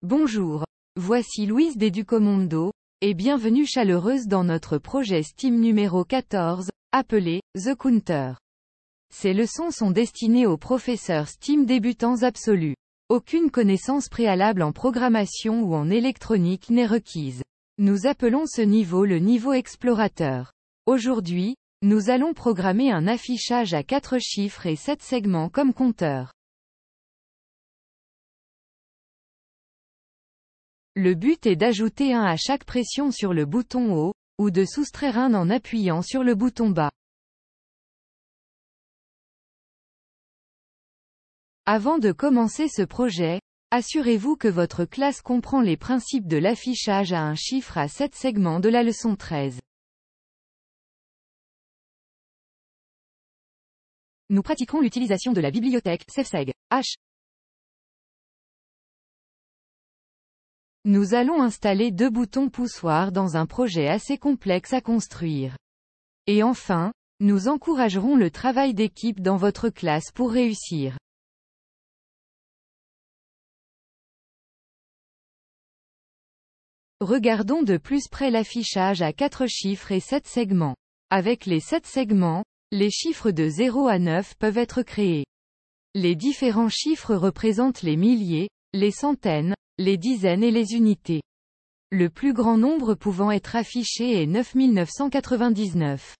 Bonjour. Voici Louise d'Educomondo, et bienvenue chaleureuse dans notre projet STEAM numéro 14, appelé The Counter. Ces leçons sont destinées aux professeurs STEAM débutants absolus. Aucune connaissance préalable en programmation ou en électronique n'est requise. Nous appelons ce niveau le niveau explorateur. Aujourd'hui, nous allons programmer un affichage à 4 chiffres et 7 segments comme compteur. Le but est d'ajouter 1 à chaque pression sur le bouton haut, ou de soustraire 1 en appuyant sur le bouton bas. Avant de commencer ce projet, assurez-vous que votre classe comprend les principes de l'affichage à un chiffre à 7 segments de la leçon 13. Nous pratiquerons l'utilisation de la bibliothèque CEFSEG, H. Nous allons installer 2 boutons poussoirs dans un projet assez complexe à construire. Et enfin, nous encouragerons le travail d'équipe dans votre classe pour réussir. Regardons de plus près l'affichage à 4 chiffres et 7 segments. Avec les 7 segments, les chiffres de 0 à 9 peuvent être créés. Les différents chiffres représentent les milliers, les centaines, les dizaines et les unités. Le plus grand nombre pouvant être affiché est 9999.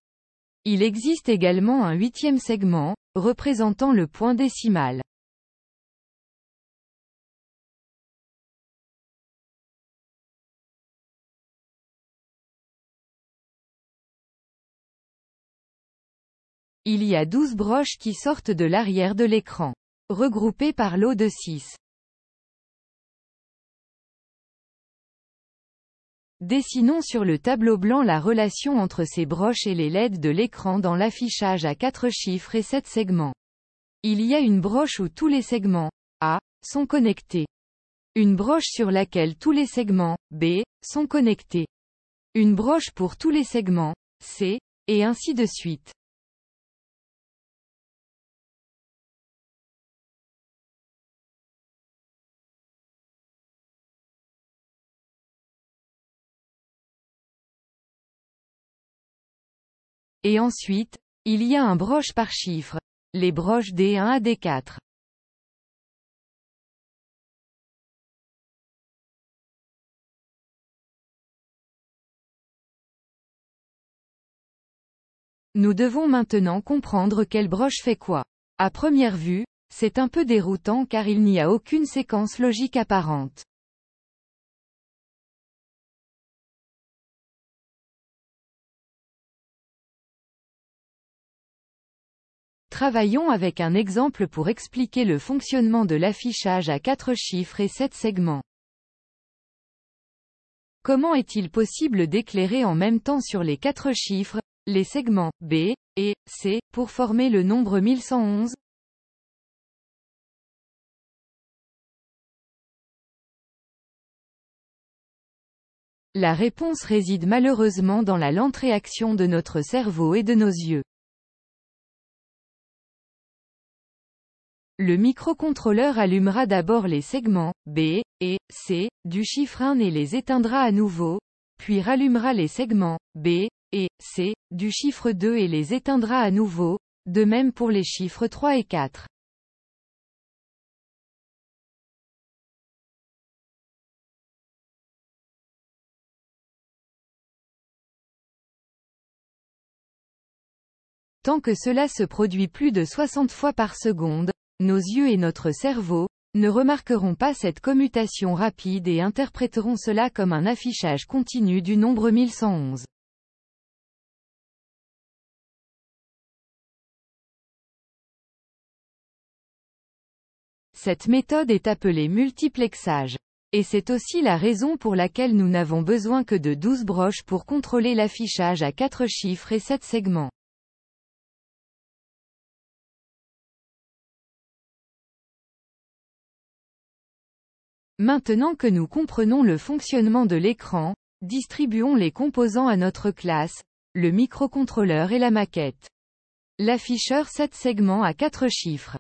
Il existe également un 8e segment, représentant le point décimal. Il y a 12 broches qui sortent de l'arrière de l'écran, regroupées par lot de 6. Dessinons sur le tableau blanc la relation entre ces broches et les LED de l'écran dans l'affichage à 4 chiffres et 7 segments. Il y a une broche où tous les segments A sont connectés. Une broche sur laquelle tous les segments B sont connectés. Une broche pour tous les segments C, et ainsi de suite. Et ensuite, il y a un broche par chiffre, les broches D1 à D4. Nous devons maintenant comprendre quelle broche fait quoi. À première vue, c'est un peu déroutant car il n'y a aucune séquence logique apparente. Travaillons avec un exemple pour expliquer le fonctionnement de l'affichage à 4 chiffres et 7 segments. Comment est-il possible d'éclairer en même temps sur les 4 chiffres, les segments B et C, pour former le nombre 1111? La réponse réside malheureusement dans la lente réaction de notre cerveau et de nos yeux. Le microcontrôleur allumera d'abord les segments B et C du chiffre 1 et les éteindra à nouveau, puis rallumera les segments B et C du chiffre 2 et les éteindra à nouveau, de même pour les chiffres 3 et 4. Tant que cela se produit plus de 60 fois par seconde, nos yeux et notre cerveau ne remarqueront pas cette commutation rapide et interpréteront cela comme un affichage continu du nombre 1111. Cette méthode est appelée multiplexage. Et c'est aussi la raison pour laquelle nous n'avons besoin que de 12 broches pour contrôler l'affichage à 4 chiffres et 7 segments. Maintenant que nous comprenons le fonctionnement de l'écran, distribuons les composants à notre classe, le microcontrôleur et la maquette. L'afficheur 7 segments à 4 chiffres.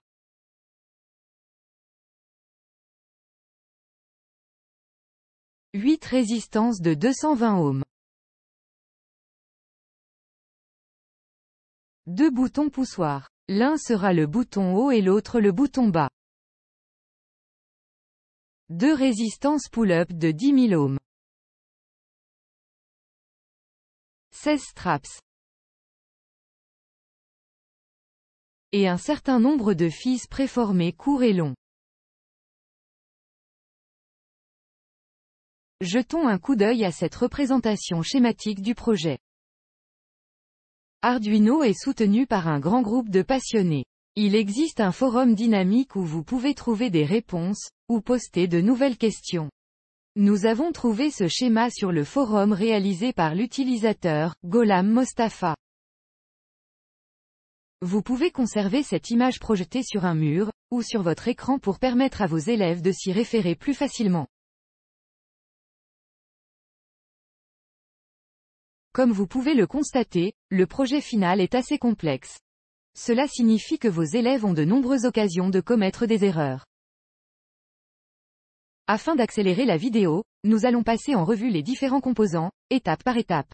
8 résistances de 220 ohms. 2 boutons poussoirs. L'un sera le bouton haut et l'autre le bouton bas. 2 résistances pull-up de 10 000 ohms. 16 straps. Et un certain nombre de fils préformés courts et longs. Jetons un coup d'œil à cette représentation schématique du projet. Arduino est soutenu par un grand groupe de passionnés. Il existe un forum dynamique où vous pouvez trouver des réponses, ou poster de nouvelles questions. Nous avons trouvé ce schéma sur le forum réalisé par l'utilisateur, Golam Mostafa. Vous pouvez conserver cette image projetée sur un mur, ou sur votre écran pour permettre à vos élèves de s'y référer plus facilement. Comme vous pouvez le constater, le projet final est assez complexe. Cela signifie que vos élèves ont de nombreuses occasions de commettre des erreurs. Afin d'accélérer la vidéo, nous allons passer en revue les différents composants, étape par étape.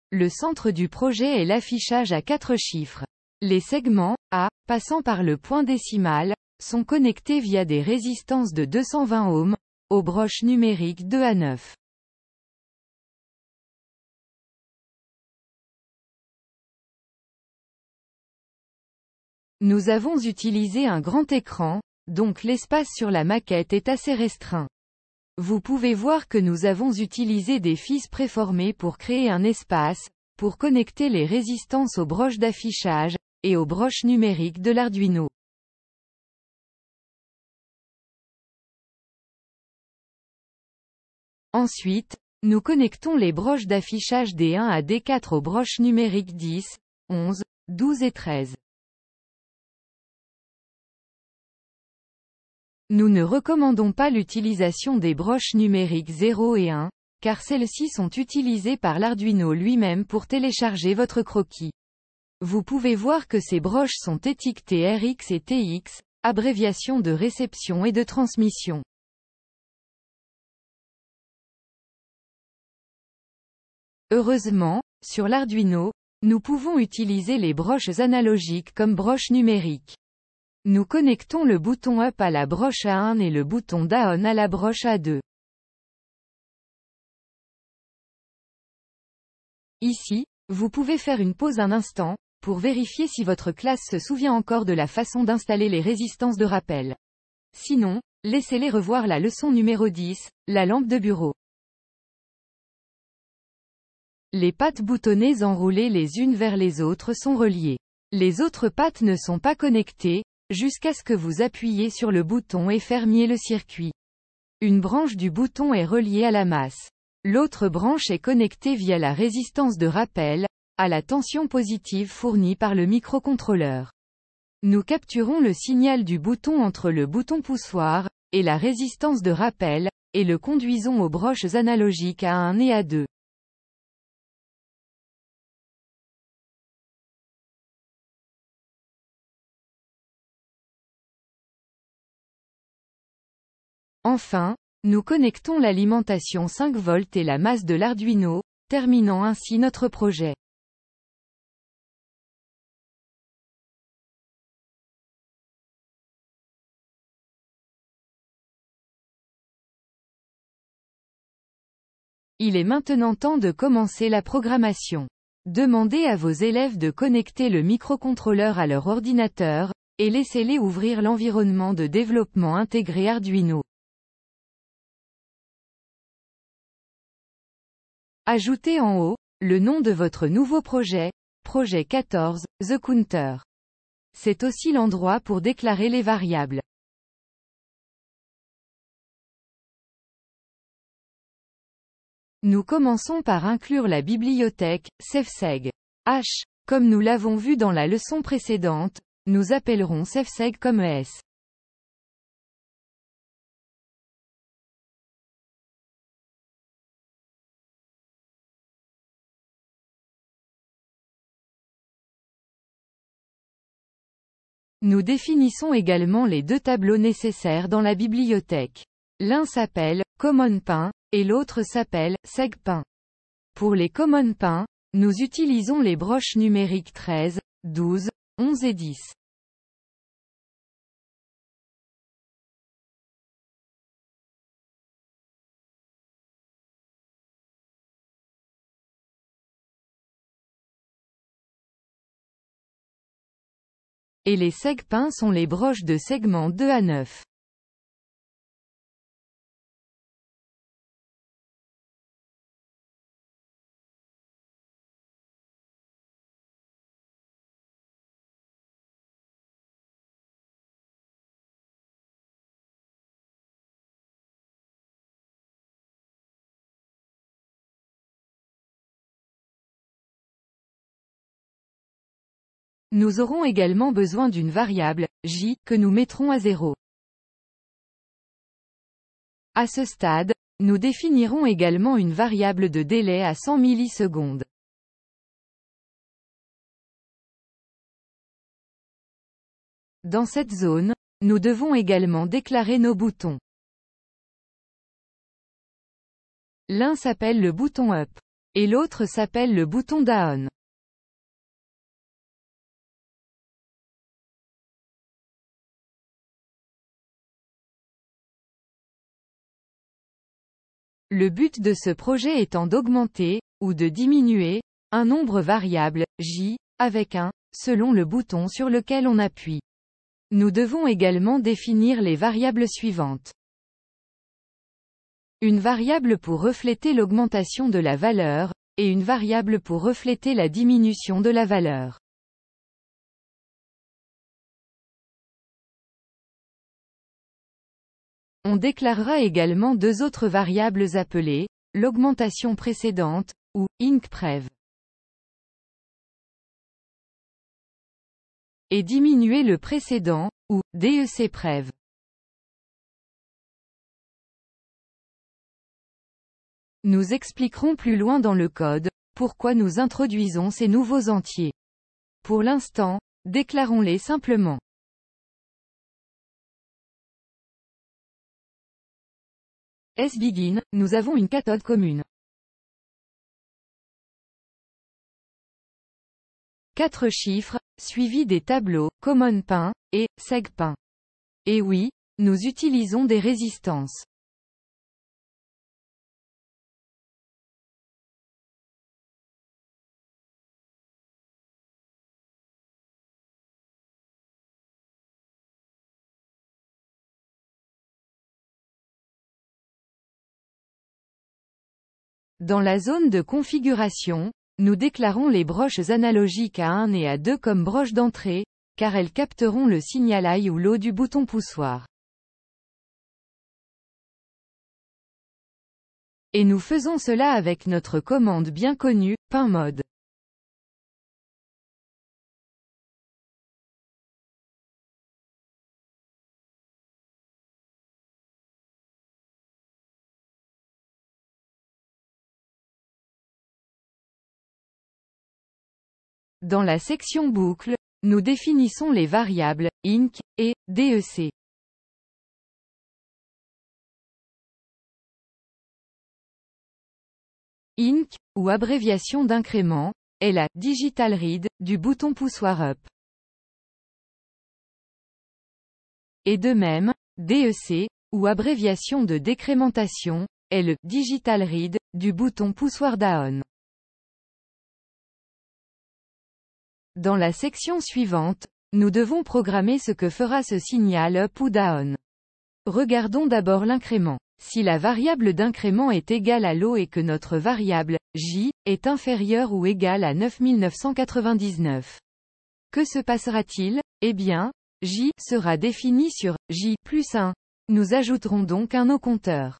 Le centre du projet est l'affichage à 4 chiffres. Les segments, A, passant par le point décimal, sont connectés via des résistances de 220 ohms, aux broches numériques 2 à 9. Nous avons utilisé un grand écran, donc l'espace sur la maquette est assez restreint. Vous pouvez voir que nous avons utilisé des fils préformés pour créer un espace, pour connecter les résistances aux broches d'affichage, et aux broches numériques de l'Arduino. Ensuite, nous connectons les broches d'affichage D1 à D4 aux broches numériques 10, 11, 12 et 13. Nous ne recommandons pas l'utilisation des broches numériques 0 et 1, car celles-ci sont utilisées par l'Arduino lui-même pour télécharger votre croquis. Vous pouvez voir que ces broches sont étiquetées RX et TX, abréviation de réception et de transmission. Heureusement, sur l'Arduino, nous pouvons utiliser les broches analogiques comme broches numériques. Nous connectons le bouton Up à la broche A1 et le bouton Down à la broche A2. Ici, vous pouvez faire une pause un instant, pour vérifier si votre classe se souvient encore de la façon d'installer les résistances de rappel. Sinon, laissez-les revoir la leçon numéro 10, la lampe de bureau. Les pattes boutonnées enroulées les unes vers les autres sont reliées. Les autres pattes ne sont pas connectées, jusqu'à ce que vous appuyiez sur le bouton et fermiez le circuit. Une branche du bouton est reliée à la masse. L'autre branche est connectée via la résistance de rappel, à la tension positive fournie par le microcontrôleur. Nous capturons le signal du bouton entre le bouton poussoir, et la résistance de rappel, et le conduisons aux broches analogiques A1 et A2. Enfin, nous connectons l'alimentation 5 volts et la masse de l'Arduino, terminant ainsi notre projet. Il est maintenant temps de commencer la programmation. Demandez à vos élèves de connecter le microcontrôleur à leur ordinateur, et laissez-les ouvrir l'environnement de développement intégré Arduino. Ajoutez en haut, le nom de votre nouveau projet, projet 14, The Counter. C'est aussi l'endroit pour déclarer les variables. Nous commençons par inclure la bibliothèque, Cefseg. H. Comme nous l'avons vu dans la leçon précédente, nous appellerons Cefseg comme S. Nous définissons également les deux tableaux nécessaires dans la bibliothèque. L'un s'appelle common pin, et l'autre s'appelle seg pin. Pour les common pin, nous utilisons les broches numériques 13, 12, 11 et 10. Et les seg pin sont les broches de segment 2 à 9. Nous aurons également besoin d'une variable, j, que nous mettrons à 0. À ce stade, nous définirons également une variable de délai à 100 millisecondes. Dans cette zone, nous devons également déclarer nos boutons. L'un s'appelle le bouton Up, et l'autre s'appelle le bouton Down. Le but de ce projet étant d'augmenter, ou de diminuer, un nombre variable, j, avec un, selon le bouton sur lequel on appuie. Nous devons également définir les variables suivantes. Une variable pour refléter l'augmentation de la valeur, et une variable pour refléter la diminution de la valeur. On déclarera également deux autres variables appelées, l'augmentation précédente, ou incprev. Et diminuer le précédent, ou decprev. Nous expliquerons plus loin dans le code, pourquoi nous introduisons ces nouveaux entiers. Pour l'instant, déclarons-les simplement. sBegin, nous avons une cathode commune. 4 chiffres, suivis des tableaux, common pin, et, seg pin. Et oui, nous utilisons des résistances. Dans la zone de configuration, nous déclarons les broches analogiques à 1 et à 2 comme broches d'entrée, car elles capteront le signal high ou low du bouton poussoir. Et nous faisons cela avec notre commande bien connue, pinMode. Dans la section boucle, nous définissons les variables, inc, et, dec. Inc, ou abréviation d'incrément, est la digital read du bouton poussoir up. Et de même, dec, ou abréviation de décrémentation, est le digital read du bouton poussoir down. Dans la section suivante, nous devons programmer ce que fera ce signal up ou down. Regardons d'abord l'incrément. Si la variable d'incrément est égale à low et que notre variable, j, est inférieure ou égale à 9999. Que se passera-t-il? Eh bien, j sera défini sur j plus 1. Nous ajouterons donc un au compteur.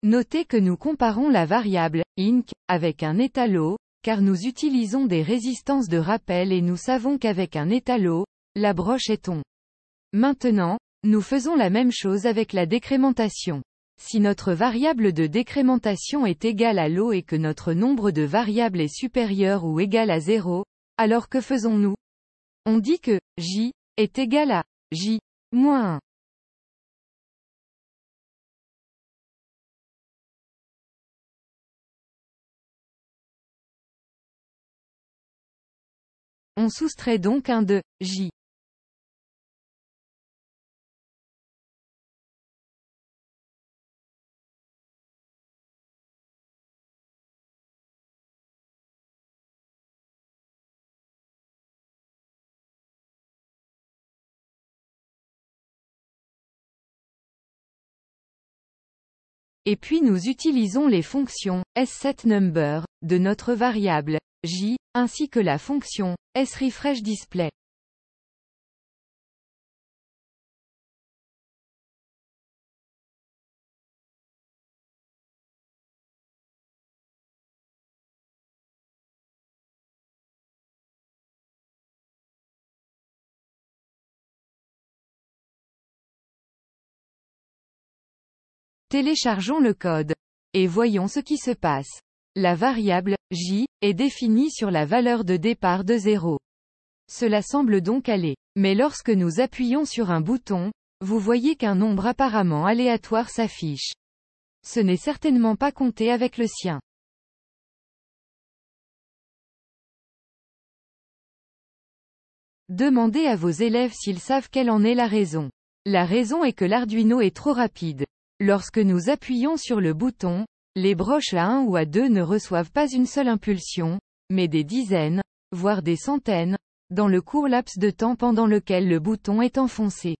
Notez que nous comparons la variable inc avec un état low, car nous utilisons des résistances de rappel et nous savons qu'avec un état low, la broche est on. Maintenant, Nous faisons la même chose avec la décrémentation. Si notre variable de décrémentation est égale à l'eau et que notre nombre de variables est supérieur ou égal à 0, alors que faisons-nous? On dit que j est égal à j moins 1. On soustrait donc un de j. Et puis nous utilisons les fonctions sSetNumber de notre variable j, ainsi que la fonction sRefreshDisplay. Téléchargeons le code. Et voyons ce qui se passe. La variable j est définie sur la valeur de départ de 0. Cela semble donc aller. Mais lorsque nous appuyons sur un bouton, vous voyez qu'un nombre apparemment aléatoire s'affiche. Ce n'est certainement pas compté avec le sien. Demandez à vos élèves s'ils savent quelle en est la raison. La raison est que l'Arduino est trop rapide. Lorsque nous appuyons sur le bouton, les broches à 1 ou à 2 ne reçoivent pas une seule impulsion, mais des dizaines, voire des centaines, dans le court laps de temps pendant lequel le bouton est enfoncé.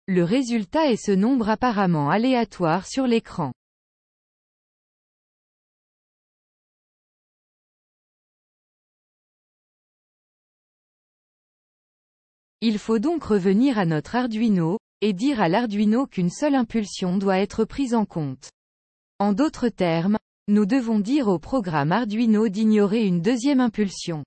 Le résultat est ce nombre apparemment aléatoire sur l'écran. Il faut donc revenir à notre Arduino, et dire à l'Arduino qu'une seule impulsion doit être prise en compte. En d'autres termes, nous devons dire au programme Arduino d'ignorer une deuxième impulsion.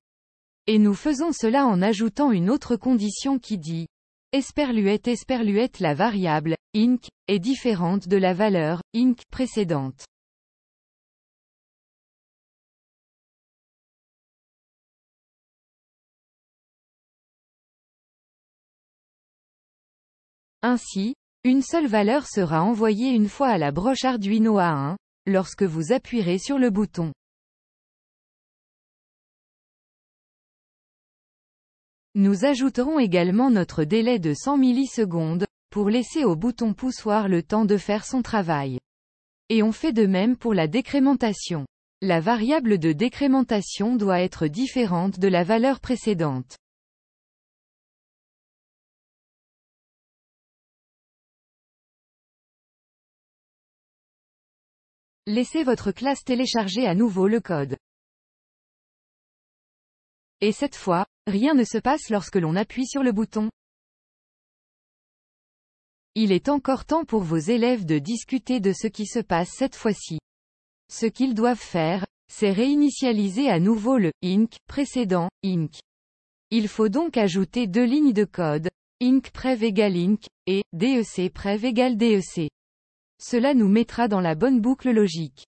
Et nous faisons cela en ajoutant une autre condition qui dit esperluette la variable inc est différente de la valeur inc précédente. Ainsi, une seule valeur sera envoyée une fois à la broche Arduino A1, lorsque vous appuierez sur le bouton. Nous ajouterons également notre délai de 100 millisecondes, pour laisser au bouton poussoir le temps de faire son travail. Et on fait de même pour la décrémentation. La variable de décrémentation doit être différente de la valeur précédente. Laissez votre classe télécharger à nouveau le code. Et cette fois, rien ne se passe lorsque l'on appuie sur le bouton. Il est encore temps pour vos élèves de discuter de ce qui se passe cette fois-ci. Ce qu'ils doivent faire, c'est réinitialiser à nouveau le inc précédent inc. Il faut donc ajouter deux lignes de code, inc prev égale inc, et dec prev égale dec. Cela nous mettra dans la bonne boucle logique.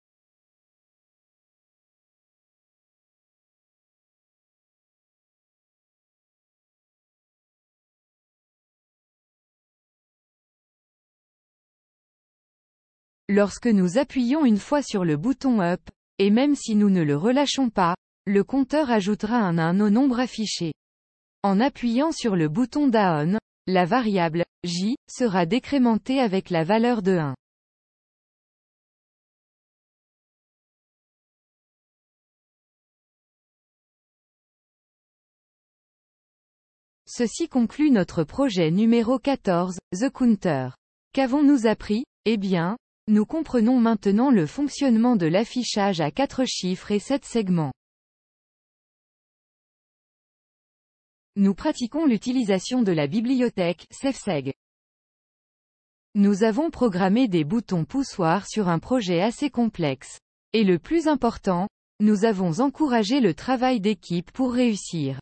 Lorsque nous appuyons une fois sur le bouton Up, et même si nous ne le relâchons pas, le compteur ajoutera un 1 au nombre affiché. En appuyant sur le bouton Down, la variable j sera décrémentée avec la valeur de 1. Ceci conclut notre projet numéro 14, The Counter. Qu'avons-nous appris? Eh bien, nous comprenons maintenant le fonctionnement de l'affichage à 4 chiffres et 7 segments. Nous pratiquons l'utilisation de la bibliothèque Safseg. Nous avons programmé des boutons poussoirs sur un projet assez complexe. Et le plus important, nous avons encouragé le travail d'équipe pour réussir.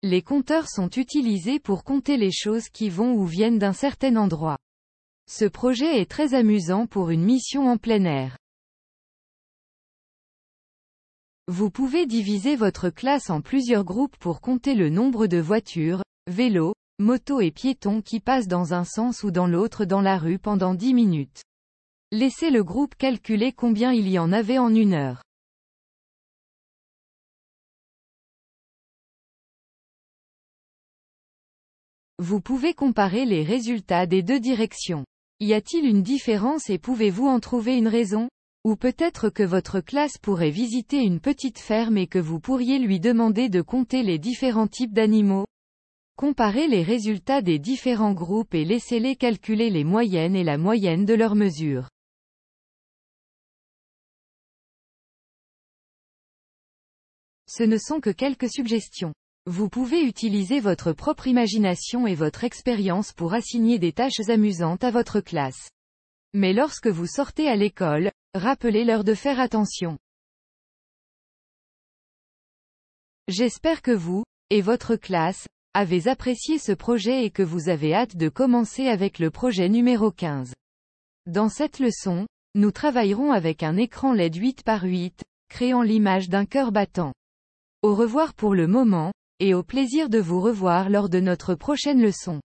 Les compteurs sont utilisés pour compter les choses qui vont ou viennent d'un certain endroit. Ce projet est très amusant pour une mission en plein air. Vous pouvez diviser votre classe en plusieurs groupes pour compter le nombre de voitures, vélos, motos et piétons qui passent dans un sens ou dans l'autre dans la rue pendant 10 minutes. Laissez le groupe calculer combien il y en avait en une heure. Vous pouvez comparer les résultats des deux directions. Y a-t-il une différence et pouvez-vous en trouver une raison? Ou peut-être que votre classe pourrait visiter une petite ferme et que vous pourriez lui demander de compter les différents types d'animaux? Comparez les résultats des différents groupes et laissez-les calculer les moyennes et la moyenne de leurs mesures. Ce ne sont que quelques suggestions. Vous pouvez utiliser votre propre imagination et votre expérience pour assigner des tâches amusantes à votre classe. Mais lorsque vous sortez à l'école, rappelez-leur de faire attention. J'espère que vous, et votre classe, avez apprécié ce projet et que vous avez hâte de commencer avec le projet numéro 15. Dans cette leçon, nous travaillerons avec un écran LED 8 par 8, créant l'image d'un cœur battant. Au revoir pour le moment, et au plaisir de vous revoir lors de notre prochaine leçon.